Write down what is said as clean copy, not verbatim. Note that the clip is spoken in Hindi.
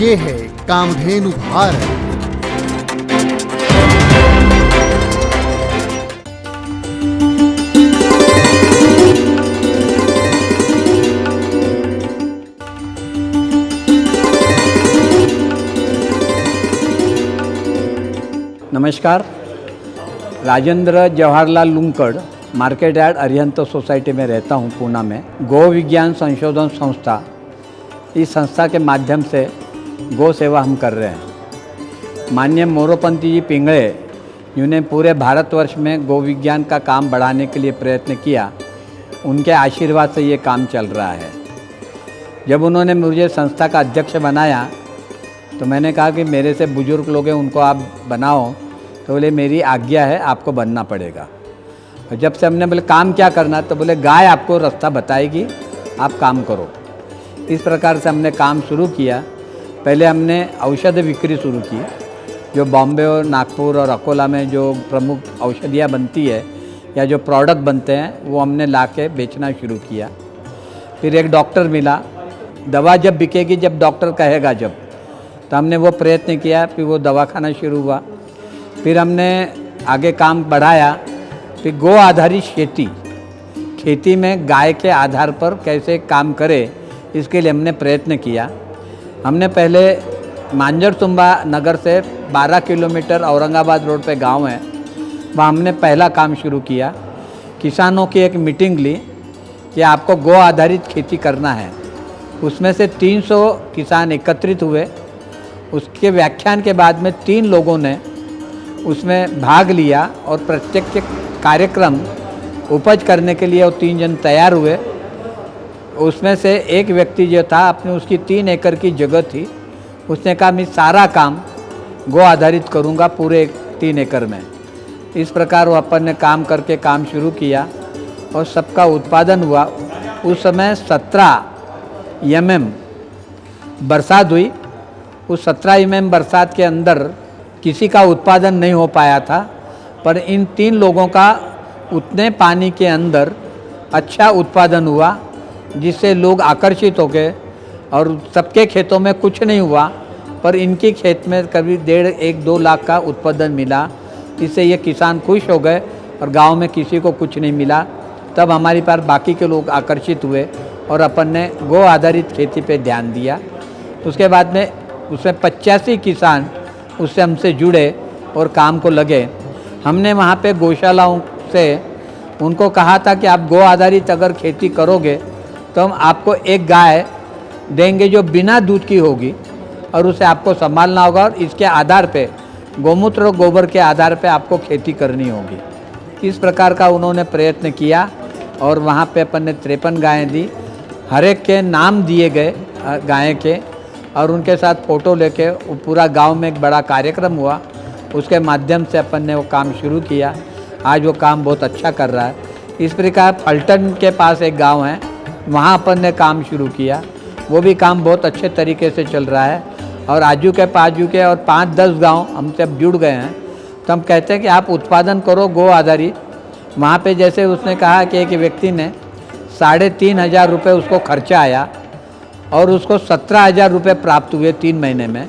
ये है कामधेनु भारत। नमस्कार, Rajendra Jawaharlal Lunkad market yard Arihant society में रहता हूँ पूना में। गो विज्ञान संशोधन संस्था, इस संस्था के माध्यम से गौ सेवा हम कर रहे हैं। माननीय मोरोपंती जी पिंगळे, जिन्होंने पूरे भारतवर्ष में गौ विज्ञान का काम बढ़ाने के लिए प्रयत्न किया, उनके आशीर्वाद से ये काम चल रहा है। जब उन्होंने मुझे संस्था का अध्यक्ष बनाया तो मैंने कहा कि मेरे से बुजुर्ग लोग हैं, उनको आप बनाओ। तो बोले मेरी आज्ञा है, आपको बनना पड़ेगा। और जब से हमने बोले काम क्या करना, तो बोले गाय आपको रास्ता बताएगी, आप काम करो। इस प्रकार से हमने काम शुरू किया। पहले हमने औषध बिक्री शुरू की, जो बॉम्बे और नागपुर और अकोला में जो प्रमुख औषधियाँ बनती है या जो प्रोडक्ट बनते हैं वो हमने ला के बेचना शुरू किया। फिर एक डॉक्टर मिला, दवा जब बिकेगी जब डॉक्टर कहेगा जब, तो हमने वो प्रयत्न किया। फिर वो दवाखाना शुरू हुआ। फिर हमने आगे काम बढ़ाया। फिर गो आधारित खेती में गाय के आधार पर कैसे काम करे, इसके लिए हमने प्रयत्न किया। हमने पहले मांजरतुंबा नगर से 12 किलोमीटर औरंगाबाद रोड पे गांव है, वहाँ हमने पहला काम शुरू किया। किसानों की एक मीटिंग ली कि आपको गो आधारित खेती करना है। उसमें से 300 किसान एकत्रित हुए। उसके व्याख्यान के बाद में 3 लोगों ने उसमें भाग लिया और प्रत्यक्ष कार्यक्रम उपज करने के लिए वो 3 जन तैयार हुए। उसमें से एक व्यक्ति जो था, अपने उसकी 3 एकड़ की जगह थी, उसने कहा मैं सारा काम गो आधारित करूँगा पूरे 3 एकड़ में। इस प्रकार वो अपन ने काम करके काम शुरू किया और सबका उत्पादन हुआ। उस समय 17 mm बरसात हुई। उस 17 mm बरसात के अंदर किसी का उत्पादन नहीं हो पाया था, पर इन 3 लोगों का उतने पानी के अंदर अच्छा उत्पादन हुआ, जिससे लोग आकर्षित हो गए। और सबके खेतों में कुछ नहीं हुआ, पर इनकी खेत में करीब 1.5-2 लाख का उत्पादन मिला। इससे ये किसान खुश हो गए और गांव में किसी को कुछ नहीं मिला। तब हमारी पास बाकी के लोग आकर्षित हुए और अपन ने गो आधारित खेती पे ध्यान दिया। उसके बाद में उसमें 85 किसान उससे हमसे जुड़े और काम को लगे। हमने वहाँ पे गौशालाओं से उनको कहा था कि आप गो आधारित अगर खेती करोगे तो हम आपको एक गाय देंगे जो बिना दूध की होगी और उसे आपको संभालना होगा, और इसके आधार पे गौमूत्र और गोबर के आधार पे आपको खेती करनी होगी। इस प्रकार का उन्होंने प्रयत्न किया और वहाँ पे अपन ने 53 गायें दी। हर एक के नाम दिए गए गाय के, और उनके साथ फ़ोटो लेके वो पूरा गांव में एक बड़ा कार्यक्रम हुआ। उसके माध्यम से अपन ने वो काम शुरू किया। आज वो काम बहुत अच्छा कर रहा है। इस प्रकार फल्टन के पास एक गांव है, वहाँ अपन ने काम शुरू किया। वो भी काम बहुत अच्छे तरीके से चल रहा है। और आजू के पाजू के और 5-10 गांव हमसे अब जुड़ गए हैं। तो हम कहते हैं कि आप उत्पादन करो गो आधारित। वहाँ पे जैसे उसने कहा कि एक व्यक्ति ने 3,500 रुपये उसको खर्चा आया और उसको 17,000 रुपये प्राप्त हुए 3 महीने में।